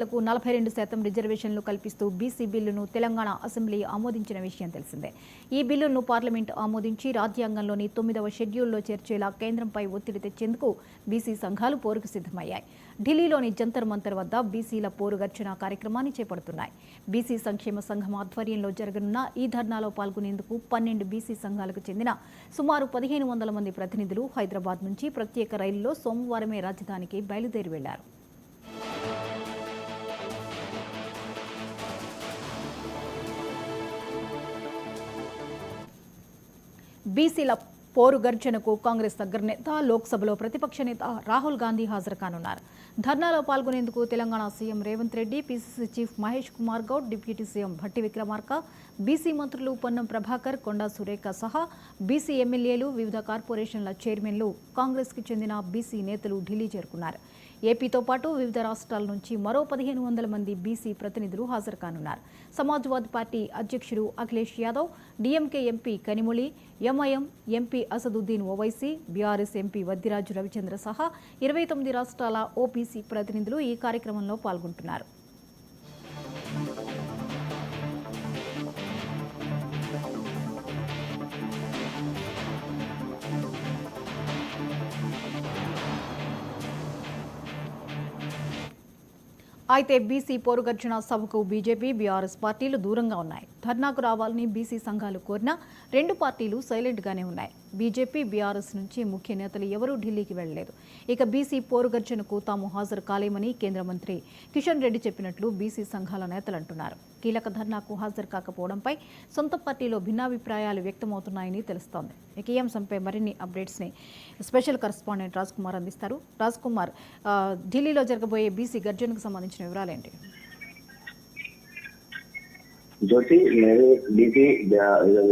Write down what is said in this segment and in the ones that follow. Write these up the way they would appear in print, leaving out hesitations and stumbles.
42% రిజర్వేషన్లు కల్పిస్తూ బీసీ బిల్లును తెలంగాణ అసెంబ్లీ ఆమోదించిన విషయం తెలిసిందే. ఈ బిల్లును పార్లమెంట్ ఆమోదించి రాజ్యాంగంలోని 9వ షెడ్యూల్లో చేర్చేలా కేంద్రంపై ఒత్తిడి తెచ్చేందుకు బీసీ సంఘాలు పోరుకు సిద్ధమయ్యాయి. ఢిల్లీలోని జంతర్ మంతర్ వద్ద బీసీల పోరుగర్జన కార్యక్రమాన్ని చేపడుతున్నాయి. బీసీ సంక్షేమ సంఘం ఆధ్వర్యంలో జరగనున్న ఈ ధర్నాలో పాల్గొనేందుకు 12 బీసీ సంఘాలకు చెందిన సుమారు 1500 మంది ప్రతినిధులు హైదరాబాద్ నుంచి ప్రత్యేక రైలులో సోమవారమే రాజధానికి బయలుదేరి వెళ్లారు. బీసీల పోరు గర్జనకు కాంగ్రెస్ అగ్రనేత లోక్సభలో ప్రతిపక్ష నేత రాహుల్ గాంధీ హాజరు కానున్నారు. ధర్నాలో పాల్గొనేందుకు Telangana CM Revanth Reddy, PCC chief Mahesh Kumar Goud, deputy CM Bhatti Vikramarka, BC మంత్రులు పొన్నం ప్రభాకర్, కొండా సురేఖ సహా బీసీ ఎమ్మెల్యేలు, వివిధ కార్పొరేషన్ల చైర్మన్లు, కాంగ్రెస్కి చెందిన బీసీ నేతలు ఢిల్లీ చేరుకున్నారు. ఏపీతో పాటు వివిధ రాష్ట్రాల నుంచి మరో 1500 మంది బీసీ ప్రతినిధులు హాజరు కానున్నారు. సమాజ్వాదీ పార్టీ అధ్యక్షుడు Akhilesh Yadav, DMK MP Kanimozhi, MIM MP Asaduddin Owaisi, BRS MP Vaddiraju Ravichandra సహా 29 రాష్ట్రాల ఓబీసీ ప్రతినిధులు ఈ కార్యక్రమంలో పాల్గొంటున్నారు. అయితే బీసీ పోరుగర్జన సభకు బీజేపీ, బీఆర్ఎస్ పార్టీలు దూరంగా ఉన్నాయి. ధర్నాకు రావాలని బీసీ సంఘాలు కోరినా 2 పార్టీలు సైలెంట్గానే ఉన్నాయి. బీజేపీ, బీఆర్ఎస్ నుంచి ముఖ్య నేతలు ఎవరూ ఢిల్లీకి వెళ్లలేదు. ఇక బీసీ పోరుగర్జనకు తాము హాజరు కాలేమని కేంద్ర మంత్రి కిషన్ రెడ్డి చెప్పినట్లు బీసీ సంఘాల నేతలు అంటున్నారు. కీలక ధర్నాకు హాజరు కాకపోవడంపై సొంత పార్టీలో భిన్నాభిప్రాయాలు వ్యక్తమవుతున్నాయని తెలుస్తోంది. ఇక ఈ అంశంపై మరిన్ని అప్డేట్స్ని స్పెషల్ కరెస్పాండెంట్ రాజ్ కుమార్ అందిస్తారు. రాజ్ కుమార్, ఢిల్లీలో జరగబోయే బీసీ గర్జనకు సంబంధించిన వివరాలేంటి? జ్యోతి, బీసీ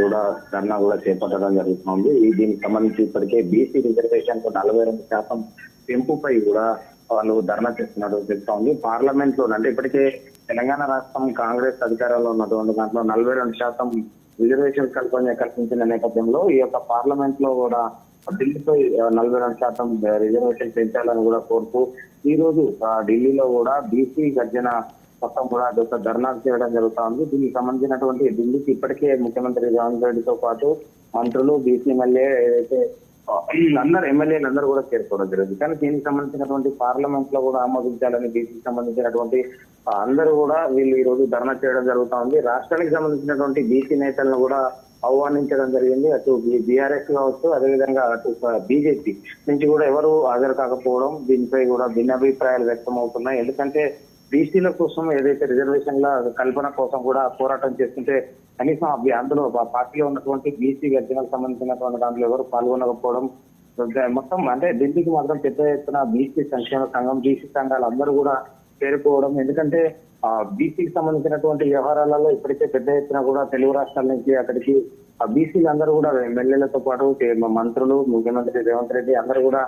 కూడా ధర్నా కూడా చేపట్టడం జరుగుతుంది. దీనికి సంబంధించి ఇప్పటికే బీసీ రిజర్వేషన్ 42% పెంపుపై కూడా వాళ్ళు ధర్నా చేస్తున్నట్టు తెలుస్తోంది. పార్లమెంట్ లో అంటే ఇప్పటికే తెలంగాణ రాష్ట్రం కాంగ్రెస్ అధికారంలో ఉన్నటువంటి దాంట్లో 42% రిజర్వేషన్ కల్పించిన నేపథ్యంలో ఈ యొక్క పార్లమెంట్ లో కూడా ఢిల్లీపై 42% రిజర్వేషన్ పెంచాలని కూడా కోరుతూ ఈ రోజు ఢిల్లీలో కూడా బీసీ గర్జన మొత్తం కూడా అదొక ధర్నా చేయడం జరుగుతా ఉంది. దీనికి సంబంధించినటువంటి ఢిల్లీకి ఇప్పటికే ముఖ్యమంత్రి రేవంత్ రెడ్డితో పాటు మంత్రులు, బీసీ ఎమ్మెల్యే ఏదైతే ఎమ్మెల్యేలు అందరూ కూడా చేరుకోవడం జరిగింది. కానీ దీనికి సంబంధించినటువంటి పార్లమెంట్ లో కూడా ఆమోదించాలని బీసీకి సంబంధించినటువంటి అందరూ కూడా వీళ్ళు ఈ రోజు ధర్నా చేయడం జరుగుతా ఉంది. రాష్ట్రానికి సంబంధించినటువంటి బీసీ నేతలను కూడా ఆహ్వానించడం జరిగింది. అటు బీఆర్ఎస్ కావచ్చు, అదేవిధంగా అటు బీజేపీ నుంచి కూడా ఎవరు హాజరు కాకపోవడం, దీనిపై కూడా భిన్నాభిప్రాయాలు వ్యక్తం అవుతున్నాయి. ఎందుకంటే బీసీల కోసం ఏదైతే రిజర్వేషన్ల కల్పన కోసం కూడా పోరాటం చేస్తుంటే కనీసం అందులో పార్టీలో ఉన్నటువంటి బీసీ గర్జనకు సంబంధించినటువంటి దాంట్లో ఎవరు పాల్గొనకపోవడం, మొత్తం అంటే ఢిల్లీకి మాత్రం పెద్ద ఎత్తున బీసీ సంక్షేమ సంఘం, బీసీ సంఘాలు అందరూ కూడా చేరుకోవడం. ఎందుకంటే బీసీకి సంబంధించినటువంటి వ్యవహారాలలో ఇప్పటికే పెద్ద ఎత్తున కూడా తెలుగు రాష్ట్రాల నుంచి అక్కడికి బీసీలు అందరూ కూడా ఎమ్మెల్యేలతో పాటు మంత్రులు, ముఖ్యమంత్రి రేవంత్ రెడ్డి అందరూ కూడా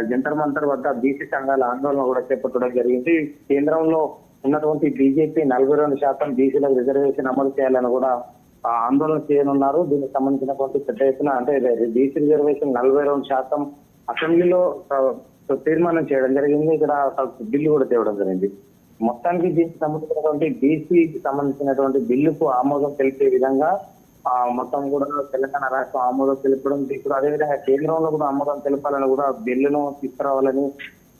జంతర్ మంతర్ వద్ద బీసీ సంఘాల ఆందోళన కూడా చేపట్టడం జరిగింది. కేంద్రంలో ఉన్నటువంటి బీజేపీ 42% బీసీలకు రిజర్వేషన్ అమలు చేయాలని కూడా ఆందోళన చేయనున్నారు. దీనికి సంబంధించినటువంటి పెద్ద ఎత్తున అంటే బీసీ రిజర్వేషన్ 42% అసెంబ్లీలో తీర్మానం చేయడం జరిగింది. ఇక్కడ బిల్లు కూడా తేవడం జరిగింది. మొత్తానికి దీనికి సంబంధించినటువంటి బీసీకి సంబంధించినటువంటి బిల్లుకు ఆమోదం తెలిపే విధంగా మొత్తం కూడా తెలంగాణ రాష్ట్రం ఆమోదం తెలపడం, ఇప్పుడు అదేవిధంగా కేంద్రంలో కూడా ఆమోదం తెలపాలని కూడా బిల్లును తీసుకురావాలని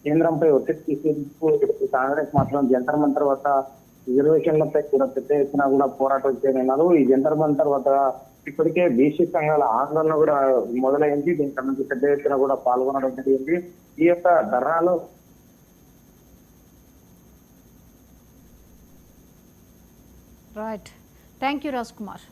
కేంద్రంపై ఒత్తిడి తీసేందుకు కాంగ్రెస్ మాత్రం జంతర్ మంతర్ వద్ద రిజర్వేషన్లపై కూడా పెద్ద ఎత్తున కూడా పోరాటం చేయనున్నారు. ఈ జంతర్ మంతర్ వద్ద ఇప్పటికే బీసీ సంఘాల ఆందోళన కూడా మొదలైంది. దీనికి సంబంధించి పెద్ద ఎత్తున కూడా పాల్గొనడం జరిగింది. ఈ యొక్క ధర్నాలో right, thank you Raj Kumar.